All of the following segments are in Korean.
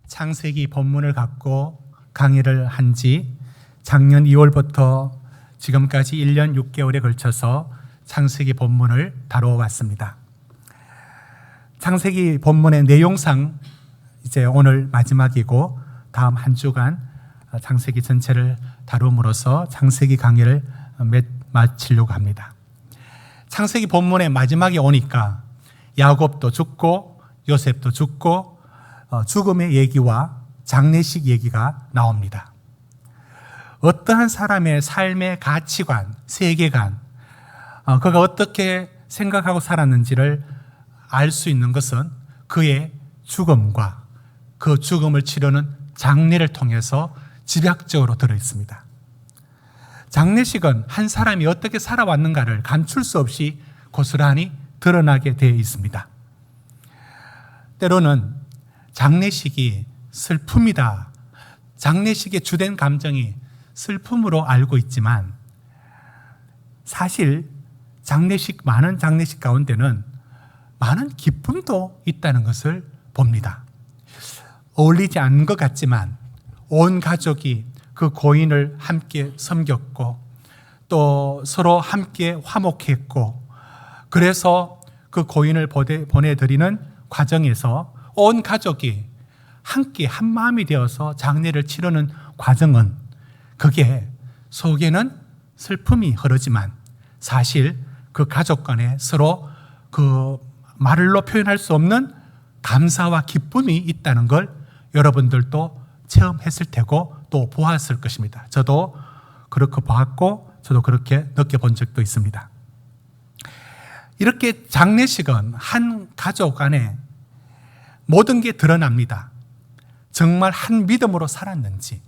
창세기 본문을 갖고 강의를 한 지 작년 2월부터 지금까지 1년 6개월에 걸쳐서 창세기 본문을 다루어 왔습니다. 창세기 본문의 내용상 이제 오늘 마지막이고 다음 한 주간 창세기 전체를 다룸으로써 창세기 강의를 마치려고 합니다. 창세기 본문의 마지막에 오니까 야곱도 죽고 요셉도 죽고 죽음의 얘기와 장례식 얘기가 나옵니다. 어떠한 사람의 삶의 가치관, 세계관, 그가 어떻게 생각하고 살았는지를 알 수 있는 것은 그의 죽음과 그 죽음을 치르는 장례를 통해서 집약적으로 들어있습니다. 장례식은 한 사람이 어떻게 살아왔는가를 감출 수 없이 고스란히 드러나게 되어 있습니다. 때로는 장례식이 슬픔이다, 장례식의 주된 감정이 슬픔으로 알고 있지만 사실 많은 장례식 가운데는 많은 기쁨도 있다는 것을 봅니다. 어울리지 않는 것 같지만 온 가족이 그 고인을 함께 섬겼고 또 서로 함께 화목했고 그래서 그 고인을 보내드리는 과정에서 온 가족이 함께 한 마음이 되어서 장례를 치르는 과정은 그게 속에는 슬픔이 흐르지만 사실 그 가족 간에 서로 그 말로 표현할 수 없는 감사와 기쁨이 있다는 걸 여러분들도 체험했을 테고 또 보았을 것입니다. 저도 그렇게 보았고 저도 그렇게 느껴본 적도 있습니다. 이렇게 장례식은 한 가족 안에 모든 게 드러납니다. 정말 한 믿음으로 살았는지,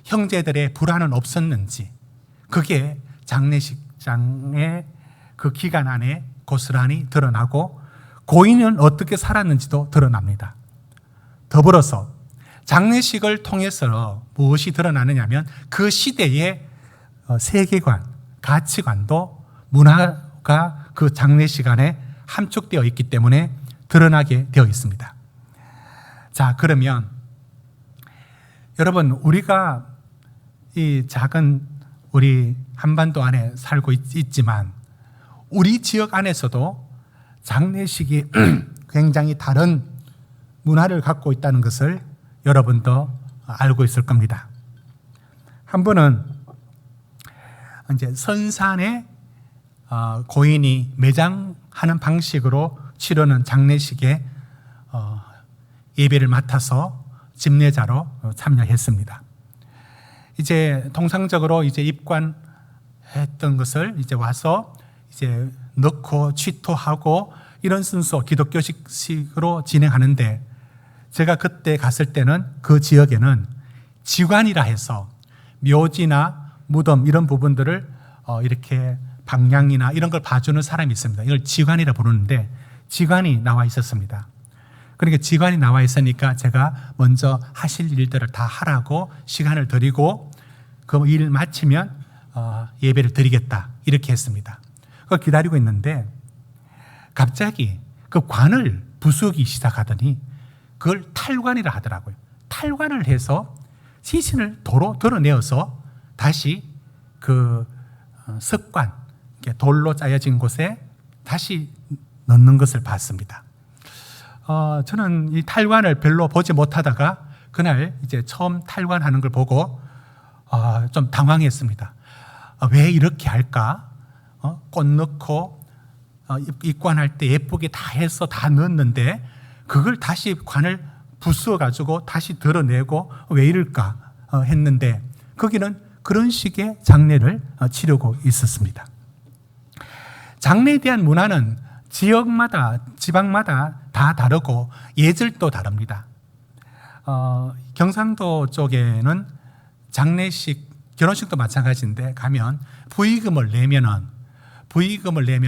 형제들의 불화는 없었는지, 그게 장례식장의 그 기간 안에 고스란히 드러나고 고인은 어떻게 살았는지도 드러납니다. 더불어서 장례식을 통해서 무엇이 드러나느냐면 그 시대의 세계관, 가치관도 문화가 그 장례식 안에 함축되어 있기 때문에 드러나게 되어 있습니다. 자, 그러면 여러분, 우리가 이 작은 우리 한반도 안에 살고 있지만 우리 지역 안에서도 장례식이 굉장히 다른 문화를 갖고 있다는 것을 여러분도 알고 있을 겁니다. 한 분은 이제 선산에 고인이 매장하는 방식으로 치르는 장례식에 예배를 맡아서 집례자로 참여했습니다. 이제 통상적으로 이제 입관했던 것을 이제 와서 이제 넣고 취토하고 이런 순서 기독교식으로 진행하는데 제가 그때 갔을 때는 그 지역에는 지관이라 해서 묘지나 무덤 이런 부분들을 이렇게 방향이나 이런 걸 봐주는 사람이 있습니다. 이걸 지관이라 부르는데 지관이 나와 있었습니다. 그러니까 지관이 나와 있으니까 제가 먼저 하실 일들을 다 하라고 시간을 드리고 그 일 마치면 예배를 드리겠다 이렇게 했습니다. 그걸 기다리고 있는데 갑자기 그 관을 부수기 시작하더니 그걸 탈관이라 하더라고요. 탈관을 해서 시신을 도로 드러내어서 다시 그 석관, 돌로 짜여진 곳에 다시 넣는 것을 봤습니다. 저는 이 탈관을 별로 보지 못하다가 그날 이제 처음 탈관하는 걸 보고 좀 당황했습니다. 왜 이렇게 할까? 꽃 넣고 입관할 때 예쁘게 다 해서 다 넣었는데 그걸 다시 관을 부수어가지고 다시 드러내고 왜 이럴까 했는데 거기는 그런 식의 장례를 치르고 있었습니다. 장례에 대한 문화는 지역마다, 지방마다 다 다르고 예절도 다릅니다. 경상도 쪽에는 장례식, 결혼식도 마찬가지인데 가면 부의금을 내면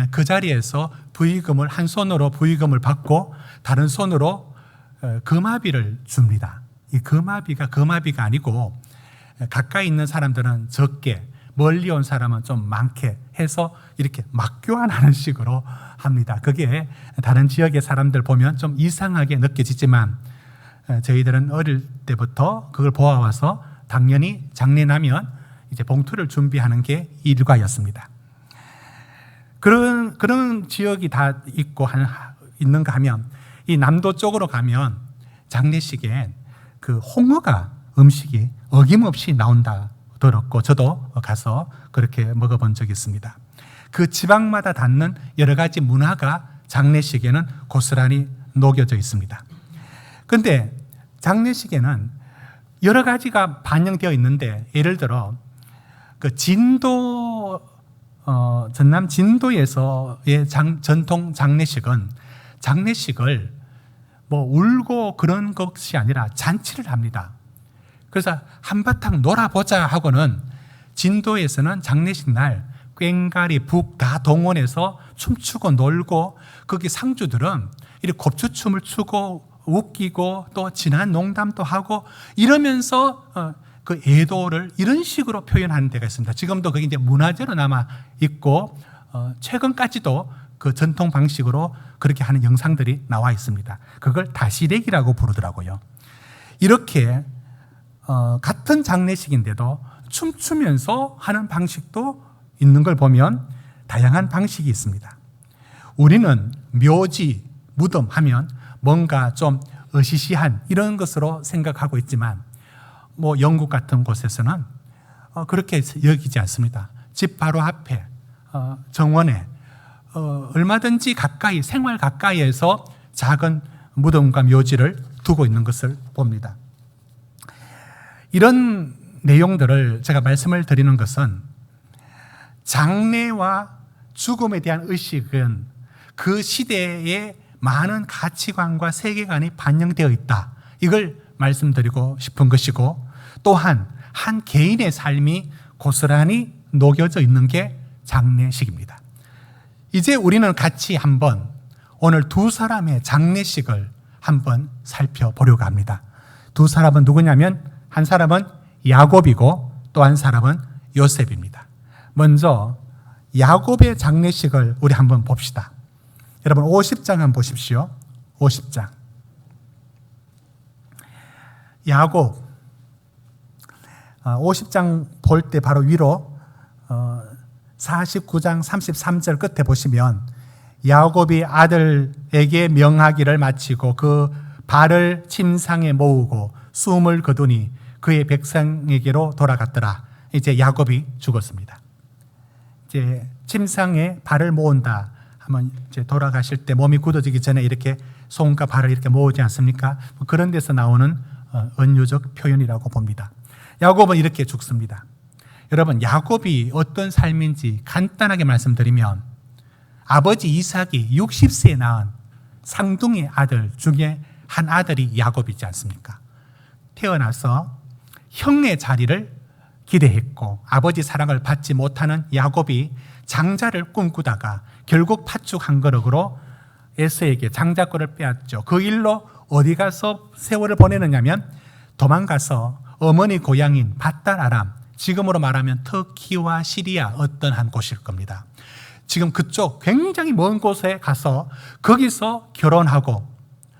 그 자리에서 부의금을 한 손으로 부의금을 받고 다른 손으로 금화비를 줍니다. 이 금화비가 아니고 가까이 있는 사람들은 적게, 멀리 온 사람은 좀 많게 해서 이렇게 맞교환하는 식으로 합니다. 그게 다른 지역의 사람들 보면 좀 이상하게 느껴지지만 저희들은 어릴 때부터 그걸 보아와서 당연히 장례 나면 이제 봉투를 준비하는 게 일과였습니다. 그런 지역이 다 있는가 하면 이 남도 쪽으로 가면 장례식에 그 홍어가 음식이 어김없이 나온다 들었고 저도 가서 그렇게 먹어본 적이 있습니다. 그 지방마다 닿는 여러 가지 문화가 장례식에는 고스란히 녹여져 있습니다. 그런데 장례식에는 여러 가지가 반영되어 있는데 예를 들어 그 전남 진도에서의 전통 장례식은 장례식을 뭐 울고 그런 것이 아니라 잔치를 합니다. 그래서 한바탕 놀아보자 하고는 진도에서는 장례식 날 꽹가리, 북 다 동원해서 춤추고 놀고 거기 상주들은 이렇게 곱추춤을 추고 웃기고 또 진한 농담도 하고 이러면서 그 애도를 이런 식으로 표현하는 데가 있습니다. 지금도 그게 이제 문화재로 남아 있고 최근까지도 그 전통 방식으로 그렇게 하는 영상들이 나와 있습니다. 그걸 다시래기라고 부르더라고요. 이렇게 같은 장례식인데도 춤추면서 하는 방식도 있는 걸 보면 다양한 방식이 있습니다. 우리는 묘지, 무덤 하면 뭔가 좀 으시시한 이런 것으로 생각하고 있지만 뭐 영국 같은 곳에서는 그렇게 여기지 않습니다. 집 바로 앞에 정원에 얼마든지 가까이 생활 가까이에서 작은 무덤과 묘지를 두고 있는 것을 봅니다. 이런 내용들을 제가 말씀을 드리는 것은 장례와 죽음에 대한 의식은 그 시대의 많은 가치관과 세계관이 반영되어 있다. 이걸 말씀드리고 싶은 것이고 또한 한 개인의 삶이 고스란히 녹여져 있는 게 장례식입니다. 이제 우리는 같이 한번 오늘 두 사람의 장례식을 한번 살펴보려고 합니다. 두 사람은 누구냐면 한 사람은 야곱이고 또 한 사람은 요셉입니다. 먼저 야곱의 장례식을 우리 한번 봅시다. 여러분 50장 한번 보십시오. 50장. 야곱 50장 볼 때 바로 위로 49장 33절 끝에 보시면 야곱이 아들에게 명하기를 마치고 그 발을 침상에 모으고 숨을 거두니 그의 백성에게로 돌아갔더라. 이제 야곱이 죽었습니다. 이제 침상에 발을 모은다 하면 이제 돌아가실 때 몸이 굳어지기 전에 이렇게 손과 발을 이렇게 모으지 않습니까? 그런 데서 나오는 은유적 표현이라고 봅니다. 야곱은 이렇게 죽습니다. 여러분 야곱이 어떤 삶인지 간단하게 말씀드리면 아버지 이삭이 60세에 낳은 상둥이 아들 중에 한 아들이 야곱이지 않습니까? 태어나서 형의 자리를 기대했고 아버지 사랑을 받지 못하는 야곱이 장자를 꿈꾸다가 결국 팥죽 한 그릇으로 에서에게 장자권을 빼앗죠. 그 일로 어디 가서 세월을 보내느냐면 도망가서 어머니 고향인 밧달 아람, 지금으로 말하면 터키와 시리아 어떤 한 곳일 겁니다. 지금 그쪽 굉장히 먼 곳에 가서 거기서 결혼하고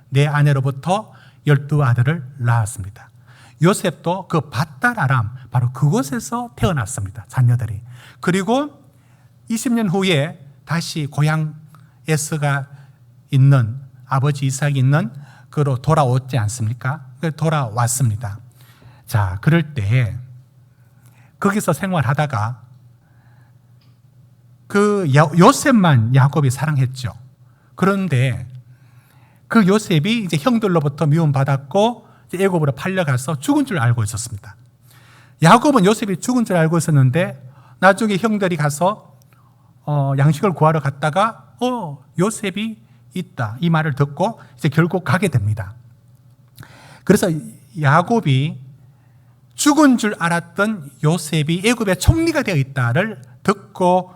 내 아내로부터 12아들을 낳았습니다. 요셉도 그 밧달 아람 바로 그곳에서 태어났습니다. 자녀들이. 그리고 20년 후에 다시 고향 에서가 있는 아버지 이삭이 있는 그로 돌아왔지 않습니까? 돌아왔습니다. 자, 그럴 때 거기서 생활하다가 그 요셉만 야곱이 사랑했죠. 그런데 그 요셉이 이제 형들로부터 미움받았고 애굽으로 팔려가서 죽은 줄 알고 있었습니다. 야곱은 요셉이 죽은 줄 알고 있었는데 나중에 형들이 가서 양식을 구하러 갔다가 요셉이 있다 이 말을 듣고 이제 결국 가게 됩니다. 그래서 야곱이 죽은 줄 알았던 요셉이 애굽의 총리가 되어 있다를 듣고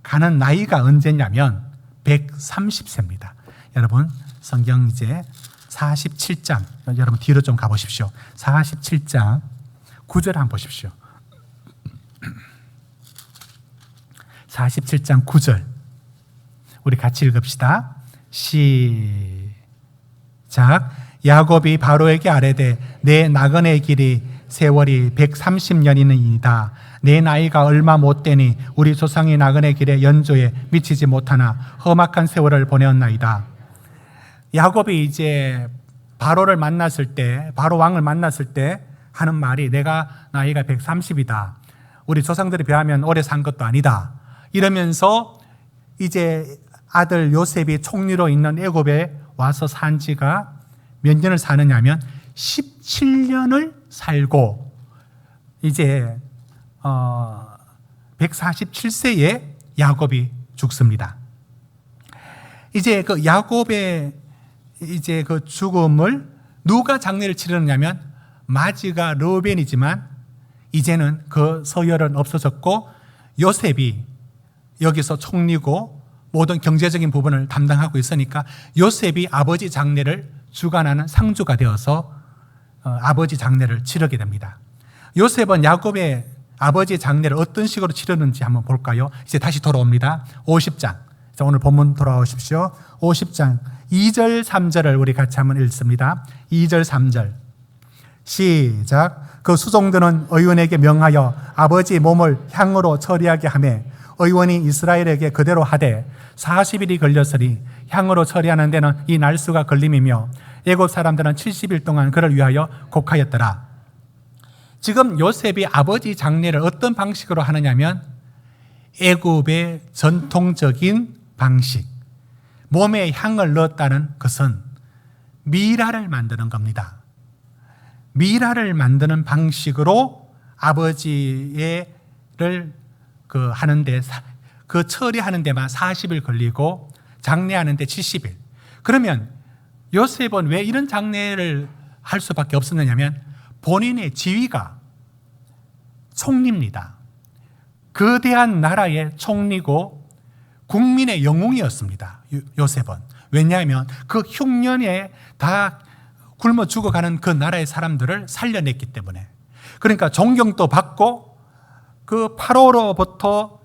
가는 나이가 언제냐면 130세입니다. 여러분 성경 이제 47장 여러분 뒤로 좀 가보십시오. 47장 9절 한번 보십시오. 47장 9절 우리 같이 읽읍시다. 시작. 야곱이 바로에게 아뢰되 내 나그네 길이 세월이 130년이니이다. 내 나이가 얼마 못 되니 우리 조상의 나그네 길에 연조에 미치지 못하나 험악한 세월을 보내었나이다. 야곱이 이제 바로를 만났을 때, 바로 왕을 만났을 때 하는 말이 내가 나이가 130이다. 우리 조상들에 비하면 오래 산 것도 아니다. 이러면서 이제 아들 요셉이 총리로 있는 애굽에 와서 산 지가 몇 년을 사느냐면 17년을 살고 이제 147세에 야곱이 죽습니다. 이제 그 야곱의 이제 그 죽음을 누가 장례를 치르느냐면 마지가 르우벤이지만 이제는 그 서열은 없어졌고 요셉이 여기서 총리고 모든 경제적인 부분을 담당하고 있으니까 요셉이 아버지 장례를 주관하는 상주가 되어서 아버지 장례를 치르게 됩니다. 요셉은 야곱의 아버지 장례를 어떤 식으로 치르는지 한번 볼까요? 이제 다시 돌아옵니다. 50장. 오늘 본문 돌아오십시오. 50장 2절 3절을 우리 같이 한번 읽습니다. 2절 3절 시작. 그 수종들은 의원에게 명하여 아버지 몸을 향으로 처리하게 하며 의원이 이스라엘에게 그대로 하되 40일이 걸렸으니 향으로 처리하는 데는 이 날수가 걸림이며 애굽 사람들은 70일 동안 그를 위하여 곡하였더라. 지금 요셉이 아버지 장례를 어떤 방식으로 하느냐면 애굽의 전통적인 방식, 몸에 향을 넣었다는 것은 미라를 만드는 겁니다. 미라를 만드는 방식으로 아버지를 하는데 그 처리하는 데만 40일 걸리고 장례하는 데 70일. 그러면 요셉은 왜 이런 장례를 할 수밖에 없었느냐면 본인의 지위가 총리입니다. 거대한 나라의 총리고 국민의 영웅이었습니다. 요셉은. 왜냐하면 그 흉년에 다 굶어 죽어가는 그 나라의 사람들을 살려냈기 때문에. 그러니까 존경도 받고 그 파로로부터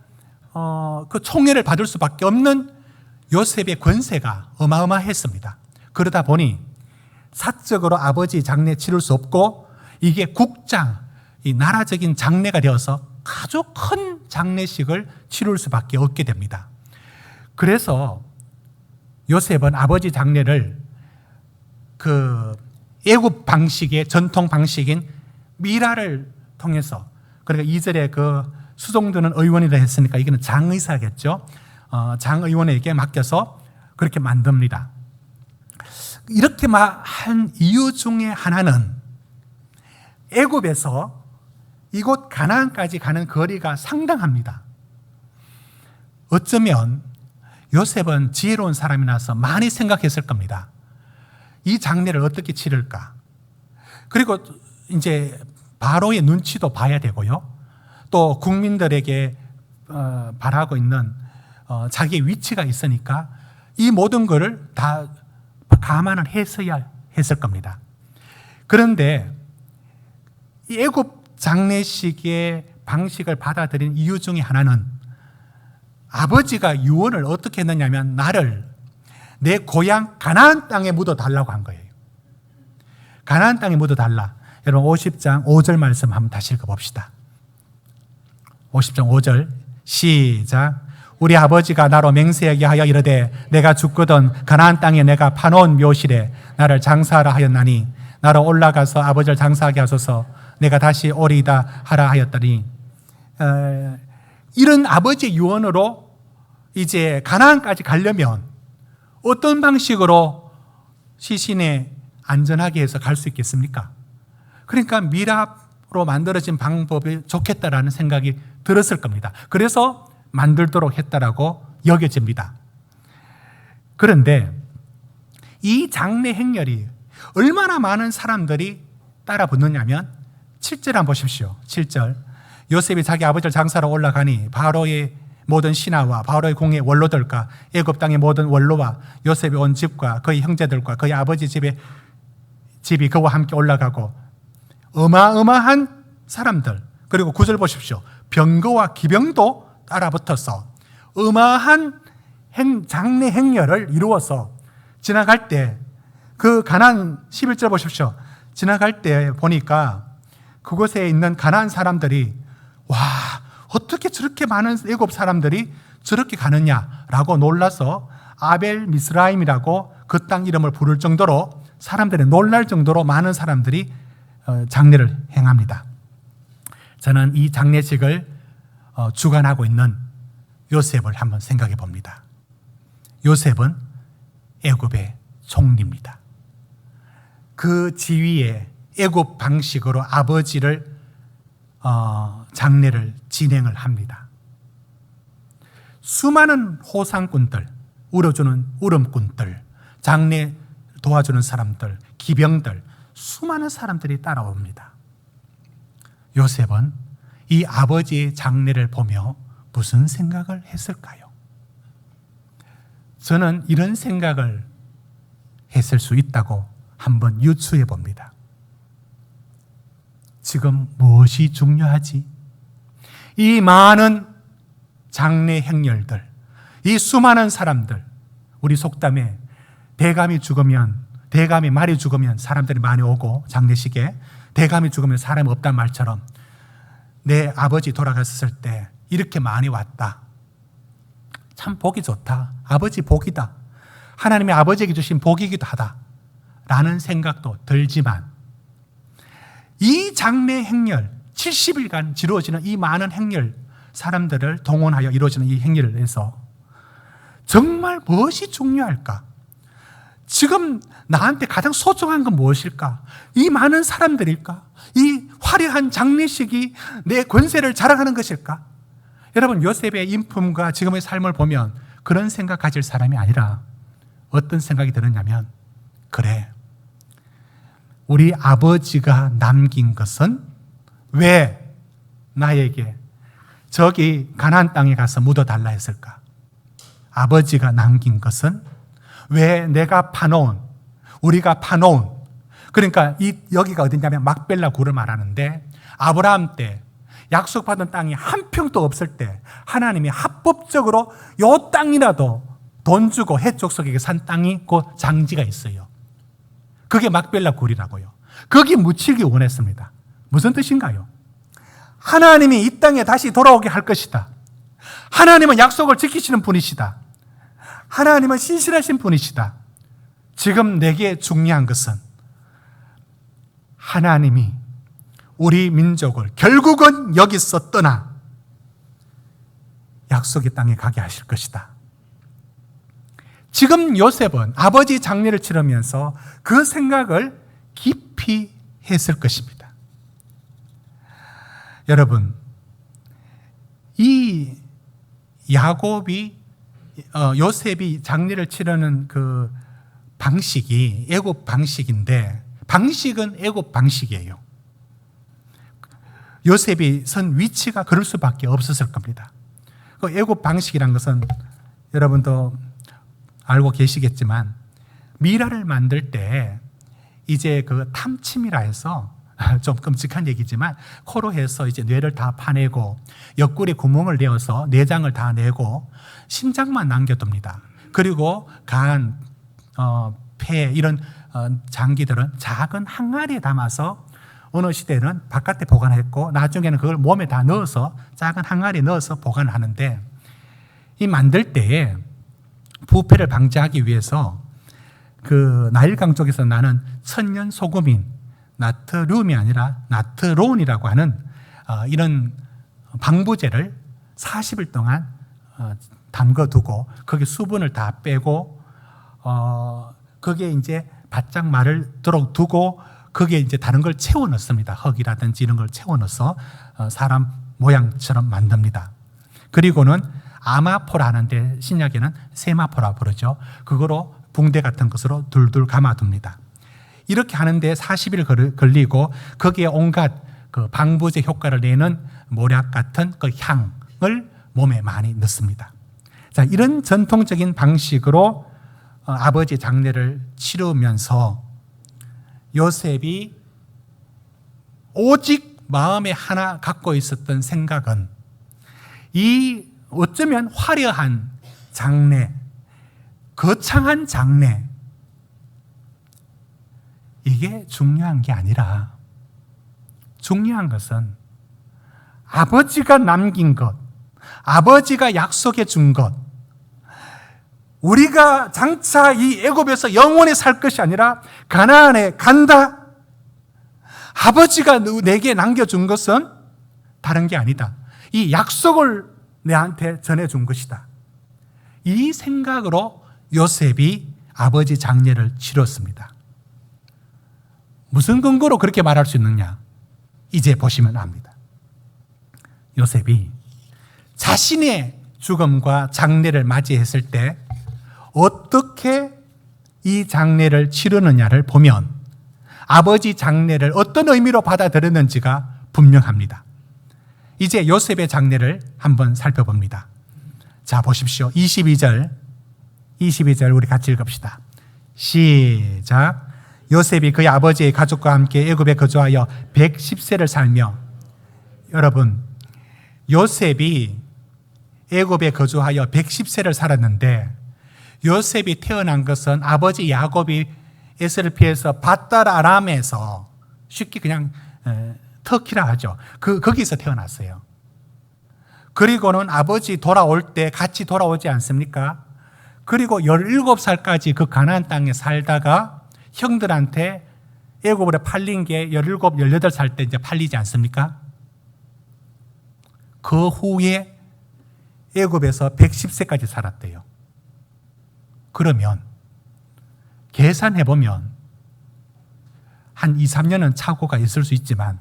그 총애를 받을 수밖에 없는 요셉의 권세가 어마어마했습니다. 그러다 보니 사적으로 아버지 장례 치를 수 없고 이게 국장, 이 나라적인 장례가 되어서 아주 큰 장례식을 치룰 수밖에 없게 됩니다. 그래서 요셉은 아버지 장례를 그 애굽 방식의 전통 방식인 미라를 통해서, 그러니까 2절에 그 수종드는 의원이라 했으니까 이거는 장의사겠죠. 장의원에게 맡겨서 그렇게 만듭니다. 이렇게 한 이유 중에 하나는 애굽에서 이곳 가나안까지 가는 거리가 상당합니다. 어쩌면 요셉은 지혜로운 사람이라서 많이 생각했을 겁니다. 이 장례를 어떻게 치를까? 그리고 이제 바로의 눈치도 봐야 되고요. 또 국민들에게 바라고 있는 자기의 위치가 있으니까 이 모든 것을 다 감안을 했어야 했을 겁니다. 그런데 이 애굽 장례식의 방식을 받아들인 이유 중에 하나는 아버지가 유언을 어떻게 했느냐면 나를 내 고향 가나안 땅에 묻어달라고 한 거예요. 가나안 땅에 묻어달라. 여러분 50장 5절 말씀 한번 다시 읽어봅시다. 50장 5절 시작. 우리 아버지가 나로 맹세하게 하여 이르되 내가 죽거든 가나안 땅에 내가 파놓은 묘실에 나를 장사하라 하였나니 나로 올라가서 아버지를 장사하게 하소서 내가 다시 오리이다 하라 하였더니 이런 아버지의 유언으로 이제 가나안까지 가려면 어떤 방식으로 시신에 안전하게 해서 갈 수 있겠습니까? 그러니까 미랍으로 만들어진 방법이 좋겠다라는 생각이 들었을 겁니다. 그래서 만들도록 했다라고 여겨집니다. 그런데 이 장례 행렬이 얼마나 많은 사람들이 따라 붙느냐면 7절 한번 보십시오. 7절 요셉이 자기 아버지를 장사로 올라가니 바로의 모든 신하와 바로의 궁의 원로들과 애굽 땅의 모든 원로와 요셉이 온 집과 그의 형제들과 그의 아버지 집이 그와 함께 올라가고 어마어마한 사람들, 그리고 9절 보십시오. 병거와 기병도 따라붙어서 어마한 장례 행렬을 이루어서 지나갈 때 그 가나안 11절 보십시오. 지나갈 때 보니까 그곳에 있는 가나안 사람들이 와, 어떻게 저렇게 많은 애굽 사람들이 저렇게 가느냐라고 놀라서 아벨 미스라임이라고 그 땅 이름을 부를 정도로 사람들이 놀랄 정도로 많은 사람들이 장례를 행합니다. 저는 이 장례식을 주관하고 있는 요셉을 한번 생각해 봅니다. 요셉은 애굽의 총리입니다. 그 지위에 애굽 방식으로 아버지를 장례를 진행을 합니다. 수많은 호상꾼들, 울어주는 울음꾼들, 장례 도와주는 사람들, 기병들, 수많은 사람들이 따라옵니다. 요셉은 이 아버지의 장례를 보며 무슨 생각을 했을까요? 저는 이런 생각을 했을 수 있다고 한번 유추해 봅니다. 지금 무엇이 중요하지? 이 많은 장례 행렬들, 이 수많은 사람들, 우리 속담에 대감이 말이 죽으면 사람들이 많이 오고, 장례식에 대감이 죽으면 사람이 없단 말처럼 내 아버지 돌아갔을 때 이렇게 많이 왔다. 참 복이 좋다. 아버지 복이다. 하나님이 아버지에게 주신 복이기도 하다. 라는 생각도 들지만 이 장례 행렬, 70일간 이루어지는 이 많은 행렬, 사람들을 동원하여 이루어지는 이 행렬을 해서 정말 무엇이 중요할까? 지금 나한테 가장 소중한 건 무엇일까? 이 많은 사람들일까? 이 화려한 장례식이 내 권세를 자랑하는 것일까? 여러분, 요셉의 인품과 지금의 삶을 보면 그런 생각 가질 사람이 아니라 어떤 생각이 들었냐면, 그래, 우리 아버지가 남긴 것은 왜 나에게 저기 가나안 땅에 가서 묻어달라 했을까? 아버지가 남긴 것은 왜 내가 파놓은, 우리가 파놓은, 그러니까 여기가 어디냐면 막벨라 굴을 말하는데, 아브라함 때 약속받은 땅이 한 평도 없을 때 하나님이 합법적으로 요 땅이라도 돈 주고 해족속에게 산 땅이 그 장지가 있어요. 그게 막벨라 굴이라고요. 거기 묻히기 원했습니다. 무슨 뜻인가요? 하나님이 이 땅에 다시 돌아오게 할 것이다. 하나님은 약속을 지키시는 분이시다. 하나님은 신실하신 분이시다. 지금 내게 중요한 것은 하나님이 우리 민족을 결국은 여기서 떠나 약속의 땅에 가게 하실 것이다. 지금 요셉은 아버지 장례를 치르면서 그 생각을 깊이 했을 것입니다. 여러분, 이 요셉이 장례를 치르는 그 방식이 애굽 방식인데, 방식은 애굽 방식이에요. 요셉이 선 위치가 그럴 수밖에 없었을 겁니다. 그 애굽 방식이란 것은 여러분도 알고 계시겠지만, 미라를 만들 때 이제 그 탐침이라 해서 좀 끔찍한 얘기지만 코로 해서 이제 뇌를 다 파내고 옆구리에 구멍을 내어서 내장을 다 내고 심장만 남겨둡니다. 그리고 간, 폐 이런 장기들은 작은 항아리에 담아서 어느 시대는 바깥에 보관했고 나중에는 그걸 몸에 다 넣어서 작은 항아리에 넣어서 보관을 하는데, 이 만들 때에 부패를 방지하기 위해서 그 나일강 쪽에서 나는 천연 소금인 나트륨이 아니라 나트론이라고 하는 이런 방부제를 40일 동안 담궈두고 거기에 수분을 다 빼고 거기에 이제 바짝 마르도록 두고 거기에 이제 다른 걸 채워 넣습니다. 흙이라든지 이런 걸 채워 넣어서 사람 모양처럼 만듭니다. 그리고는 아마포라 하는데 신약에는 세마포라 부르죠. 그거로 붕대 같은 것으로 둘둘 감아둡니다. 이렇게 하는데 40일 걸리고 거기에 온갖 그 방부제 효과를 내는 모략 같은 그 향을 몸에 많이 넣습니다. 자, 이런 전통적인 방식으로 아버지 장례를 치르면서 요셉이 오직 마음에 하나 갖고 있었던 생각은 이 어쩌면 화려한 장례, 거창한 장례, 이게 중요한 게 아니라 중요한 것은 아버지가 남긴 것, 아버지가 약속해 준 것, 우리가 장차 이 애굽에서 영원히 살 것이 아니라 가나안에 간다. 아버지가 내게 남겨준 것은 다른 게 아니다. 이 약속을 내한테 전해준 것이다. 이 생각으로 요셉이 아버지 장례를 치렀습니다. 무슨 근거로 그렇게 말할 수 있느냐? 이제 보시면 압니다. 요셉이 자신의 죽음과 장례를 맞이했을 때 어떻게 이 장례를 치르느냐를 보면 아버지 장례를 어떤 의미로 받아들였는지가 분명합니다. 이제 요셉의 장례를 한번 살펴봅니다. 자, 보십시오. 22절 우리 같이 읽읍시다. 시작. 요셉이 그의 아버지의 가족과 함께 애굽에 거주하여 110세를 살며, 여러분, 요셉이 애굽에 거주하여 110세를 살았는데 요셉이 태어난 것은 아버지 야곱이 에스를 피해서 밧달 아람에서, 쉽게 그냥 터키라 하죠. 거기서 태어났어요. 그리고는 아버지 돌아올 때 같이 돌아오지 않습니까? 그리고 17살까지 그 가나안 땅에 살다가 형들한테 애굽으로 팔린 게 17, 18살 때 이제 팔리지 않습니까? 그 후에 애굽에서 110세까지 살았대요. 그러면 계산해보면 한 2, 3년은 착오가 있을 수 있지만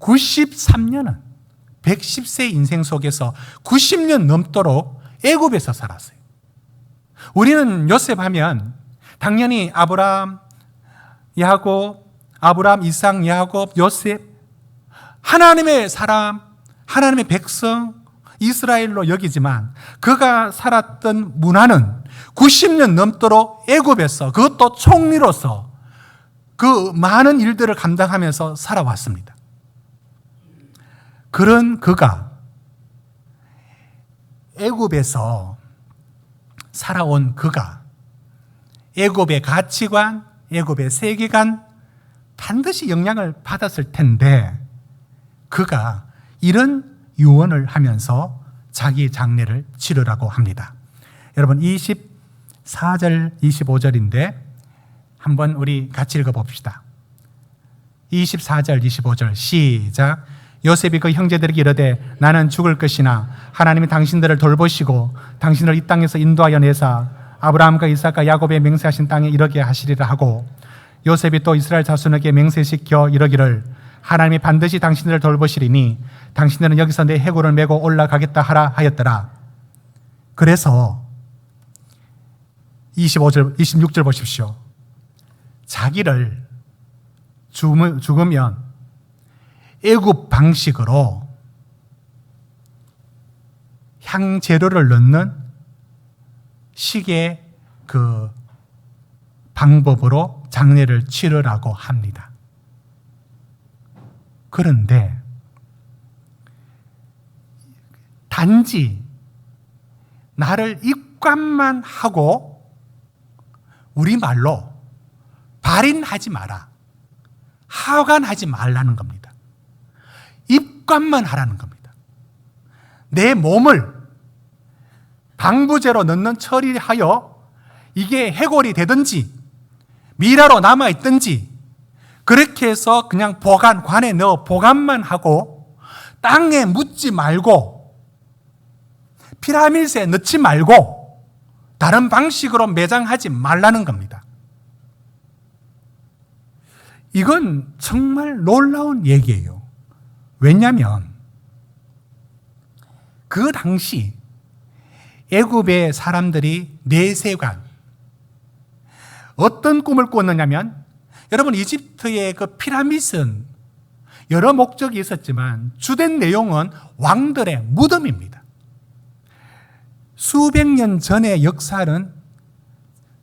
93년은 110세 인생 속에서 90년 넘도록 애굽에서 살았어요. 우리는 요셉 하면 당연히 아브라함, 이삭, 야곱, 요셉, 하나님의 사람, 하나님의 백성, 이스라엘로 여기지만 그가 살았던 문화는 90년 넘도록 애굽에서, 그것도 총리로서 그 많은 일들을 감당하면서 살아왔습니다. 그런 그가 애굽에서 살아온 그가 애굽의 가치관, 애굽의 세계관 반드시 영향을 받았을 텐데 그가 이런 유언을 하면서 자기 장례를 치르라고 합니다. 여러분 24절, 25절인데 한번 우리 같이 읽어봅시다. 24절, 25절 시작. 요셉이 그 형제들에게 이르되 나는 죽을 것이나 하나님이 당신들을 돌보시고 당신을 이 땅에서 인도하여 내사 아브라함과 이삭과 야곱의 맹세하신 땅에 이르게 하시리라 하고, 요셉이 또 이스라엘 자손에게 맹세시켜 이르기를 하나님이 반드시 당신들을 돌보시리니 당신들은 여기서 내 해골을 메고 올라가겠다 하라 하였더라. 그래서 25절, 26절 보십시오. 자기를 죽으면 애굽 방식으로 향재료를 넣는 식의 그 방법으로 장례를 치르라고 합니다. 그런데 단지 나를 입관만 하고 우리말로 발인하지 마라, 하관하지 말라는 겁니다. 입관만 하라는 겁니다. 내 몸을 방부제로 넣는 처리하여 이게 해골이 되든지 미라로 남아있든지 그렇게 해서 그냥 보관관에 넣어 보관만 하고 땅에 묻지 말고 피라미드에 넣지 말고 다른 방식으로 매장하지 말라는 겁니다. 이건 정말 놀라운 얘기예요. 왜냐하면 그 당시 애굽의 사람들이 내세관, 어떤 꿈을 꾸었느냐면, 여러분 이집트의 그 피라미드는 여러 목적이 있었지만 주된 내용은 왕들의 무덤입니다. 수백 년 전의 역사는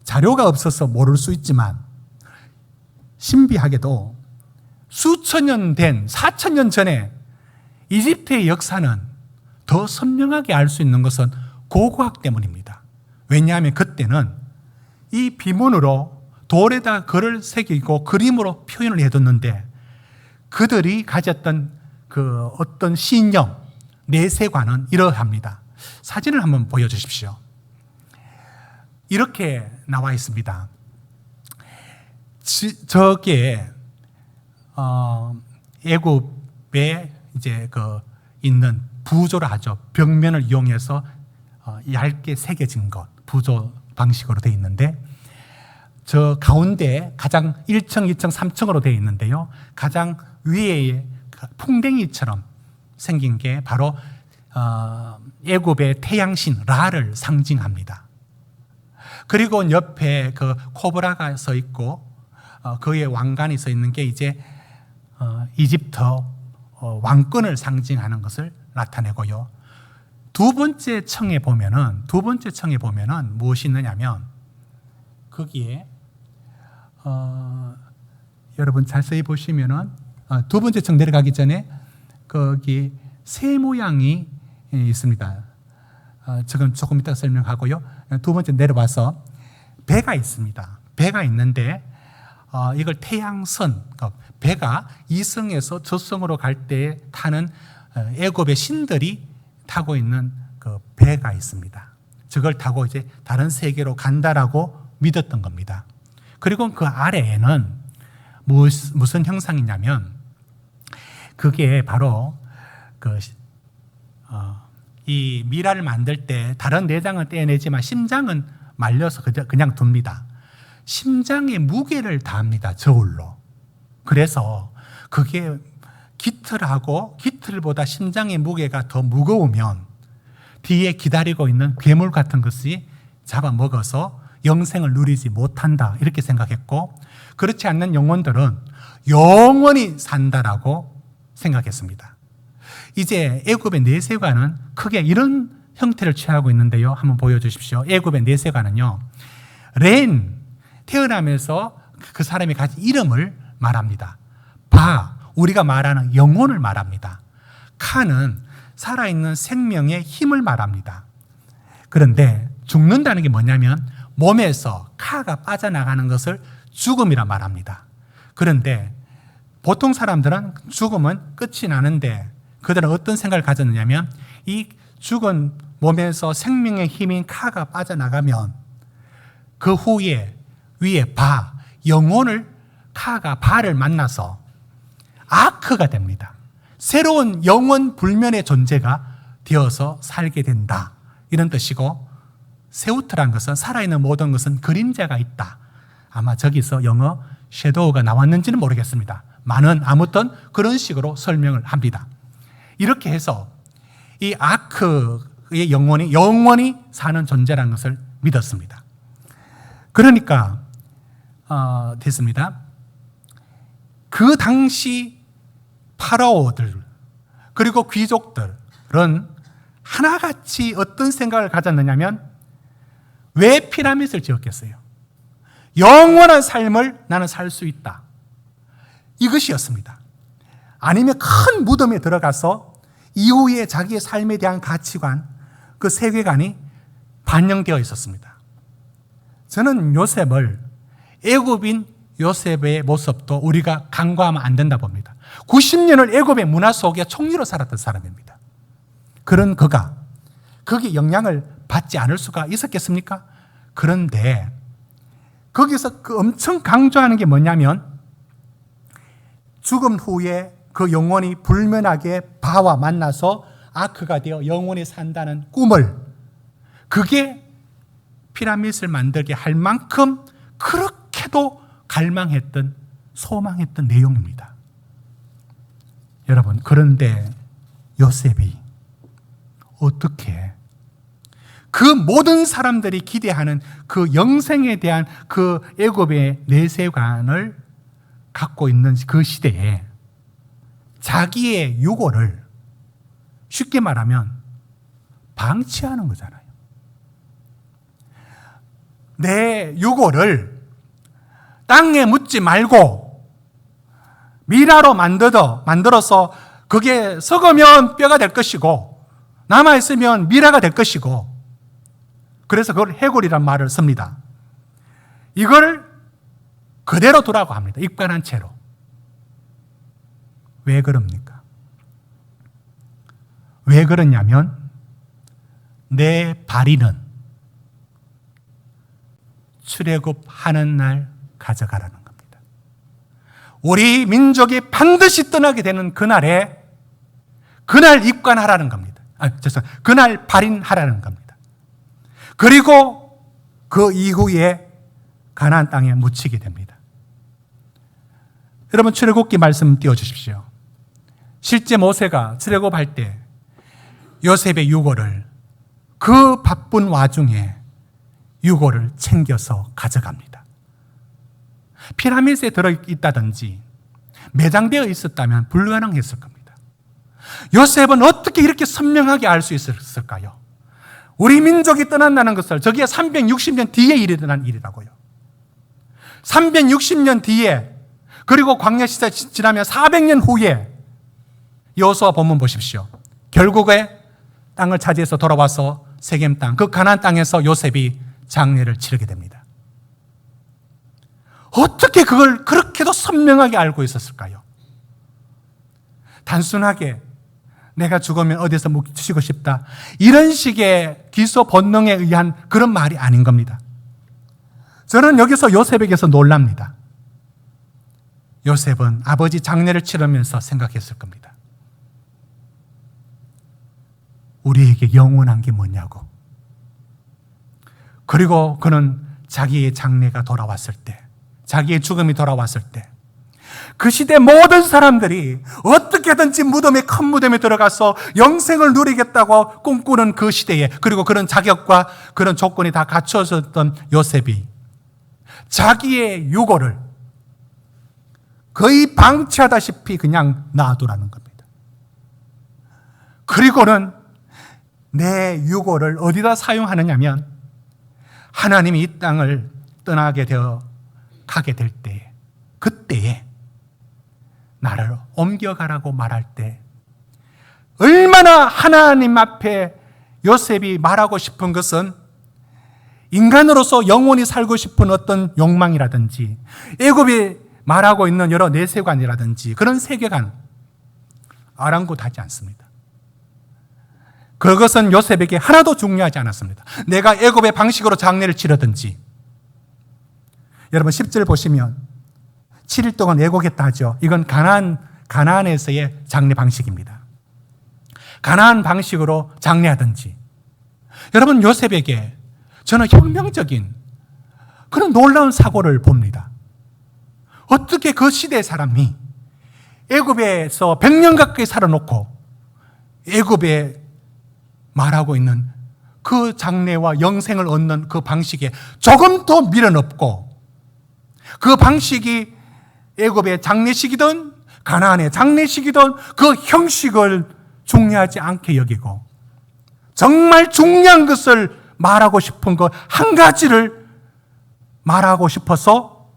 자료가 없어서 모를 수 있지만 신비하게도 수천 년 된 4,000년 전에 이집트의 역사는 더 선명하게 알 수 있는 것은 고고학 때문입니다. 왜냐하면 그때는 이 비문으로 돌에다 글을 새기고 그림으로 표현을 해뒀는데 그들이 가졌던 그 어떤 신념, 내세관은 이러합니다. 사진을 한번 보여주십시오. 이렇게 나와 있습니다. 저게 애굽에 이제 그 있는 부조라 하죠. 벽면을 이용해서 얇게 새겨진 것, 부조 방식으로 되어 있는데 저 가운데 가장 1층, 2층, 3층으로 되어 있는데요. 가장 위에 풍뎅이처럼 생긴 게 바로 애굽의 태양신 라를 상징합니다. 그리고 옆에 그 코브라가 서 있고 그의 왕관이 서 있는 게 이제 이집트 왕권을 상징하는 것을 나타내고요. 두 번째 층에 보면은 무엇이 있느냐면 거기에 여러분 자세히 보시면은 두 번째 층 내려가기 전에 거기 새 모양이 있습니다. 지금 조금 이따 설명하고요. 두 번째 내려와서 배가 있습니다. 배가 있는데 이걸 태양선, 배가 이성에서 저성으로 갈 때 타는 애굽의 신들이 타고 있는 그 배가 있습니다. 저걸 타고 이제 다른 세계로 간다라고 믿었던 겁니다. 그리고 그 아래에는 무슨 형상이냐면 그게 바로 이 미라를 만들 때 다른 내장은 떼내지만 심장은 말려서 그냥 둡니다. 심장에 무게를 다합니다. 저울로. 그래서 그게 깃털보다 심장의 무게가 더 무거우면 뒤에 기다리고 있는 괴물 같은 것이 잡아먹어서 영생을 누리지 못한다 이렇게 생각했고, 그렇지 않는 영혼들은 영원히 산다라고 생각했습니다. 이제 애굽의 내세관은 크게 이런 형태를 취하고 있는데요. 한번 보여주십시오. 애굽의 내세관은요, 렌, 태어나면서 그 사람이 가진 이름을 말합니다. 바, 우리가 말하는 영혼을 말합니다. 카는 살아있는 생명의 힘을 말합니다. 그런데 죽는다는 게 뭐냐면 몸에서 카가 빠져나가는 것을 죽음이라 말합니다. 그런데 보통 사람들은 죽음은 끝이 나는데 그들은 어떤 생각을 가졌느냐면 이 죽은 몸에서 생명의 힘인 카가 빠져나가면 그 후에 위에 바, 영혼을 카가 바를 만나서 아크가 됩니다. 새로운 영원 불면의 존재가 되어서 살게 된다. 이런 뜻이고, 세우트란 것은 살아있는 모든 것은 그림자가 있다. 아마 저기서 영어 섀도우가 나왔는지는 모르겠습니다. 많은 아무튼 그런 식으로 설명을 합니다. 이렇게 해서 이 아크의 영원히 사는 존재라는 것을 믿었습니다. 그러니까 됐습니다. 그 당시 파라오들 그리고 귀족들은 하나같이 어떤 생각을 가졌느냐면 왜 피라밋을 지었겠어요? 영원한 삶을 나는 살 수 있다. 이것이었습니다. 아니면 큰 무덤에 들어가서 이후에 자기의 삶에 대한 가치관, 그 세계관이 반영되어 있었습니다. 저는 요셉을 애굽인 요셉의 모습도 우리가 간과하면 안 된다 봅니다. 90년을 애굽의 문화 속에 총리로 살았던 사람입니다. 그런 그가 거기에 영향을 받지 않을 수가 있었겠습니까? 그런데 거기서 그 엄청 강조하는 게 뭐냐면 죽음 후에 그 영혼이 불면하게 바와 만나서 아크가 되어 영원히 산다는 꿈을, 그게 피라밋을 만들게 할 만큼 그렇게도 갈망했던, 소망했던 내용입니다. 여러분, 그런데 요셉이 어떻게 그 모든 사람들이 기대하는 그 영생에 대한 그 애굽의 내세관을 갖고 있는 그 시대에 자기의 유고를 쉽게 말하면 방치하는 거잖아요. 내 유고를 땅에 묻지 말고 미라로 만들어서 그게 썩으면 뼈가 될 것이고 남아있으면 미라가 될 것이고, 그래서 그걸 해골이란 말을 씁니다. 이걸 그대로 두라고 합니다. 입관한 채로. 왜 그럽니까? 왜 그러냐면 내 발인은 출애굽하는 날 가져가라는 겁니다. 우리 민족이 반드시 떠나게 되는 그날 입관하라는 겁니다. 그날 발인하라는 겁니다. 그리고 그 이후에 가나안 땅에 묻히게 됩니다. 여러분, 출애굽기 말씀 띄워주십시오. 실제 모세가 출애굽할 때 요셉의 유고를 그 바쁜 와중에 유고를 챙겨서 가져갑니다. 피라미드에 들어있다든지 매장되어 있었다면 불가능했을 겁니다. 요셉은 어떻게 이렇게 선명하게 알 수 있었을까요? 우리 민족이 떠난다는 것을, 저기에 360년 뒤에 일어난 일이라고요. 360년 뒤에, 그리고 광야 시대 지나면 400년 후에 여호수아 본문 보십시오. 결국에 땅을 차지해서 돌아와서 세겜 땅, 그 가나안 땅에서 요셉이 장례를 치르게 됩니다. 어떻게 그걸 그렇게도 선명하게 알고 있었을까요? 단순하게 내가 죽으면 어디서 묻히고 싶다, 이런 식의 기소 본능에 의한 그런 말이 아닌 겁니다. 저는 여기서 요셉에게서 놀랍니다. 요셉은 아버지 장례를 치르면서 생각했을 겁니다. 우리에게 영원한 게 뭐냐고. 그리고 그는 자기의 장례가 돌아왔을 때, 자기의 죽음이 돌아왔을 때, 그 시대 모든 사람들이 어떻게든지 무덤에, 큰 무덤에 들어가서 영생을 누리겠다고 꿈꾸는 그 시대에, 그리고 그런 자격과 그런 조건이 다 갖춰졌던 요셉이 자기의 유고를 거의 방치하다시피 그냥 놔두라는 겁니다. 그리고는 내 유고를 어디다 사용하느냐면, 하나님이 이 땅을 떠나게 되어 가게 될 때에, 그때에 나를 옮겨가라고 말할 때 얼마나 하나님 앞에 요셉이 말하고 싶은 것은 인간으로서 영원히 살고 싶은 어떤 욕망이라든지 애굽이 말하고 있는 여러 내세관이라든지 그런 세계관 아랑곳하지 않습니다. 그것은 요셉에게 하나도 중요하지 않았습니다. 내가 애굽의 방식으로 장례를 치르든지, 여러분 10절 보시면 7일 동안 애곡했다 하죠. 이건 가나안에서의 장례 방식입니다. 가나안 방식으로 장례하든지. 여러분, 요셉에게 저는 혁명적인 그런 놀라운 사고를 봅니다. 어떻게 그 시대의 사람이 애굽에서 100년 가까이 살아놓고 애굽에 말하고 있는 그 장래와 영생을 얻는 그 방식에 조금 더 미련 없고, 그 방식이 애굽의 장례식이든 가나안의 장례식이든 그 형식을 중요하지 않게 여기고 정말 중요한 것을 말하고 싶은 것 한 가지를 말하고 싶어서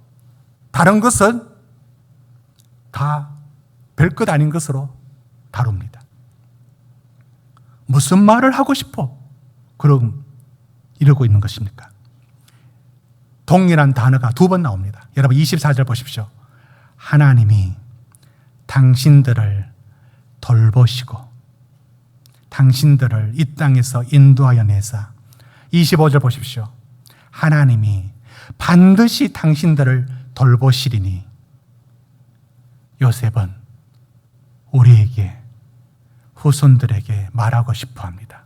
다른 것은 다 별것 아닌 것으로 다룹니다. 무슨 말을 하고 싶어? 그럼 이러고 있는 것입니까? 동일한 단어가 2번 나옵니다. 여러분 24절 보십시오. 하나님이 당신들을 돌보시고 당신들을 이 땅에서 인도하여 내사. 25절 보십시오. 하나님이 반드시 당신들을 돌보시리니. 요셉은 우리에게, 후손들에게 말하고 싶어 합니다.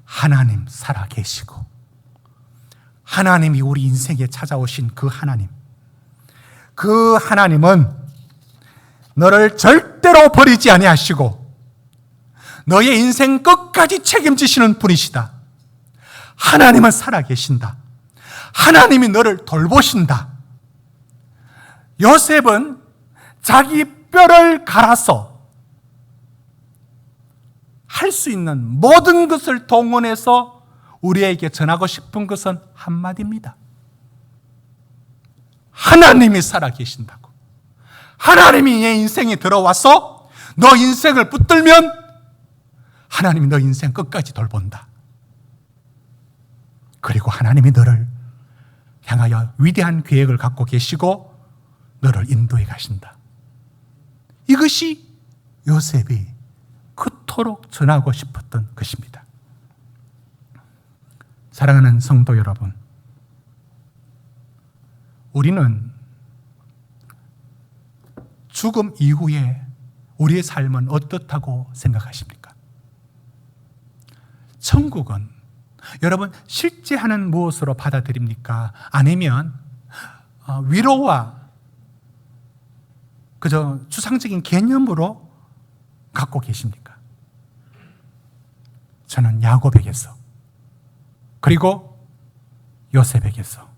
하나님 살아계시고 하나님이 우리 인생에 찾아오신 그 하나님은 너를 절대로 버리지 아니하시고 너의 인생 끝까지 책임지시는 분이시다. 하나님은 살아계신다. 하나님이 너를 돌보신다. 요셉은 자기 뼈를 갈아서 할 수 있는 모든 것을 동원해서 우리에게 전하고 싶은 것은 한마디입니다. 하나님이 살아계신다고. 하나님이 내 인생에 들어와서 너 인생을 붙들면 하나님이 너 인생 끝까지 돌본다. 그리고 하나님이 너를 향하여 위대한 계획을 갖고 계시고 너를 인도해 가신다. 이것이 요셉이 그토록 전하고 싶었던 것입니다. 사랑하는 성도 여러분, 우리는 죽음 이후에 우리의 삶은 어떻다고 생각하십니까? 천국은 여러분 실제 하는 무엇으로 받아들입니까? 아니면 위로와 그저 추상적인 개념으로 갖고 계십니까? 저는 야곱에게서 그리고 요셉에게서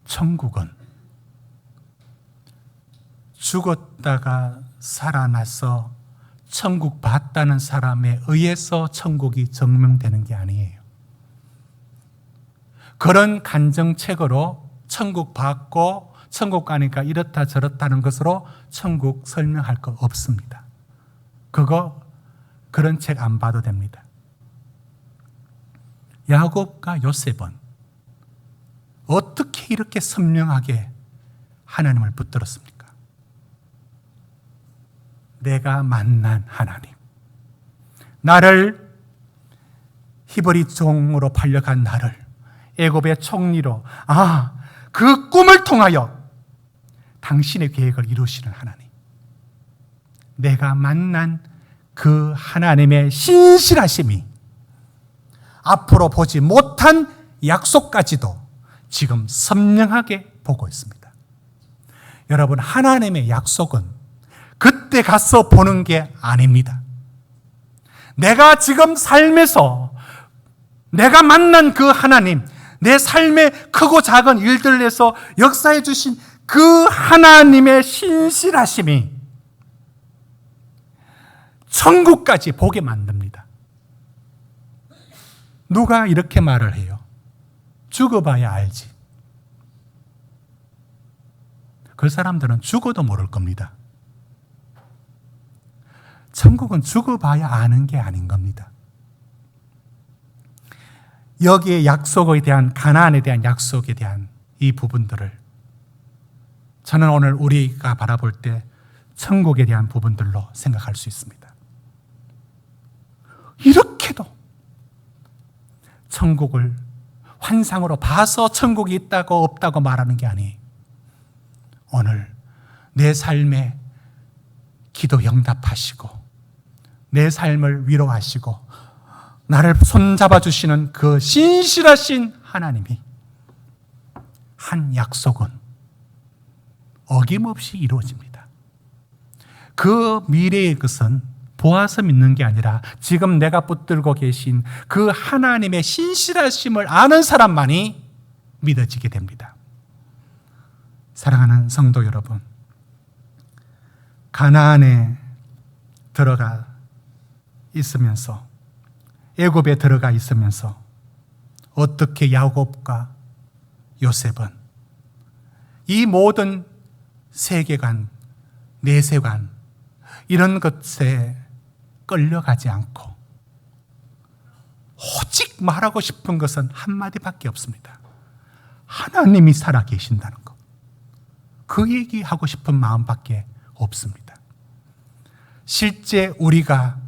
천국은 죽었다가 살아나서 천국 봤다는 사람에 의해서 천국이 증명되는 게 아니에요. 그런 간정책으로 천국 봤고 천국 가니까 이렇다 저렇다는 것으로 천국 설명할 거 없습니다. 그런 책 안 봐도 됩니다. 야곱과 요셉은 어떻게 이렇게 선명하게 하나님을 붙들었습니까? 내가 만난 하나님, 나를 히브리 종으로 팔려간 나를 애굽의 총리로 그 꿈을 통하여 당신의 계획을 이루시는 하나님, 내가 만난 그 하나님의 신실하심이 앞으로 보지 못한 약속까지도 지금 선명하게 보고 있습니다. 여러분, 하나님의 약속은 그때 가서 보는 게 아닙니다. 내가 지금 삶에서 내가 만난 그 하나님, 내 삶의 크고 작은 일들에서 역사해 주신 그 하나님의 신실하심이 천국까지 보게 만듭니다. 누가 이렇게 말을 해요? 죽어봐야 알지. 그 사람들은 죽어도 모를 겁니다. 천국은 죽어봐야 아는 게 아닌 겁니다. 여기에 약속에 대한, 가나안에 대한 약속에 대한 이 부분들을 저는 오늘 우리가 바라볼 때 천국에 대한 부분들로 생각할 수 있습니다. 이렇게도 천국을 환상으로 봐서 천국이 있다고 없다고 말하는 게 아니에요. 오늘 내 삶에 기도 응답하시고 내 삶을 위로하시고 나를 손잡아 주시는 그 신실하신 하나님이 한 약속은 어김없이 이루어집니다. 그 미래의 것은 보아서 믿는 게 아니라 지금 내가 붙들고 계신 그 하나님의 신실하심을 아는 사람만이 믿어지게 됩니다. 사랑하는 성도 여러분, 가나안에 들어가 있으면서, 애굽에 들어가 있으면서 어떻게 야곱과 요셉은 이 모든 세계관, 내세관 이런 것에 끌려가지 않고 오직 말하고 싶은 것은 한마디밖에 없습니다. 하나님이 살아계신다는 것. 그 얘기하고 싶은 마음밖에 없습니다. 실제 우리가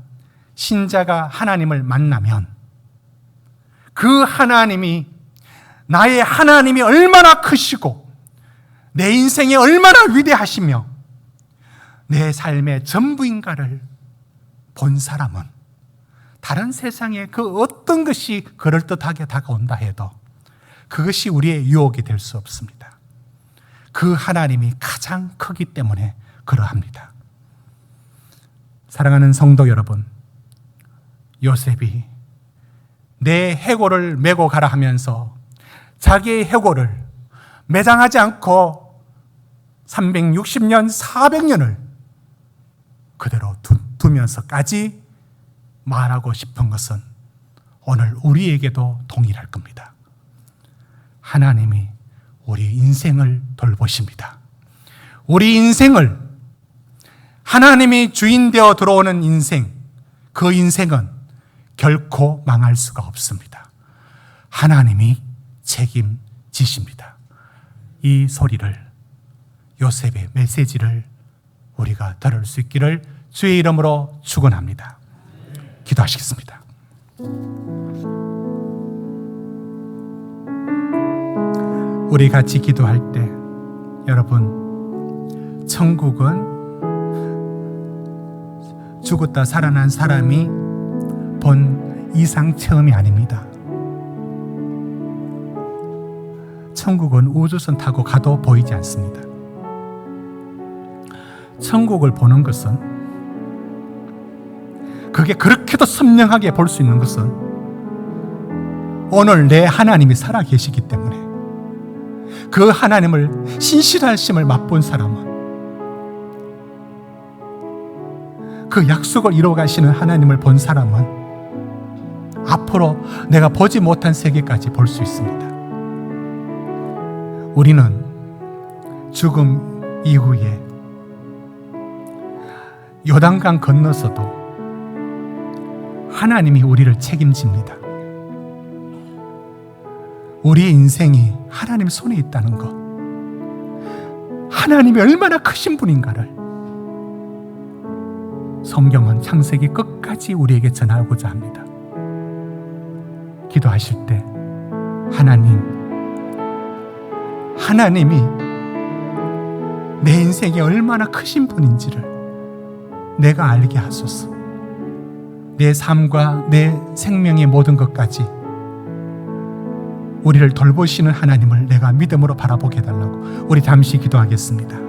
신자가 하나님을 만나면 그 하나님이, 나의 하나님이 얼마나 크시고 내 인생이 얼마나 위대하시며 내 삶의 전부인가를 본 사람은 다른 세상에 그 어떤 것이 그럴듯하게 다가온다 해도 그것이 우리의 유혹이 될 수 없습니다. 그 하나님이 가장 크기 때문에 그러합니다. 사랑하는 성도 여러분, 요셉이 내 해골을 메고 가라 하면서 자기의 해골을 매장하지 않고 360년, 400년을 그대로 두면서까지 말하고 싶은 것은 오늘 우리에게도 동일할 겁니다. 하나님이 우리 인생을 돌보십니다. 우리 인생을, 하나님이 주인 되어 들어오는 인생, 그 인생은 결코 망할 수가 없습니다. 하나님이 책임지십니다. 이 소리를, 요셉의 메시지를 우리가 들을 수 있기를 주의 이름으로 축원합니다. 기도하시겠습니다. 우리 같이 기도할 때 여러분, 천국은 죽었다 살아난 사람이 본 이상 체험이 아닙니다. 천국은 우주선 타고 가도 보이지 않습니다. 천국을 보는 것은, 그게 그렇게도 선명하게 볼 수 있는 것은 오늘 내 하나님이 살아계시기 때문에, 그 하나님을 신실하심을 맛본 사람은, 그 약속을 이루어 가시는 하나님을 본 사람은 앞으로 내가 보지 못한 세계까지 볼 수 있습니다. 우리는 죽음 이후에 요단강 건너서도 하나님이 우리를 책임집니다. 우리의 인생이 하나님 손에 있다는 것, 하나님이 얼마나 크신 분인가를 성경은 창세기 끝까지 우리에게 전하고자 합니다. 기도하실 때 하나님이 내 인생이 얼마나 크신 분인지를 내가 알게 하소서. 내 삶과 내 생명의 모든 것까지 우리를 돌보시는 하나님을 내가 믿음으로 바라보게 해달라고 우리 잠시 기도하겠습니다.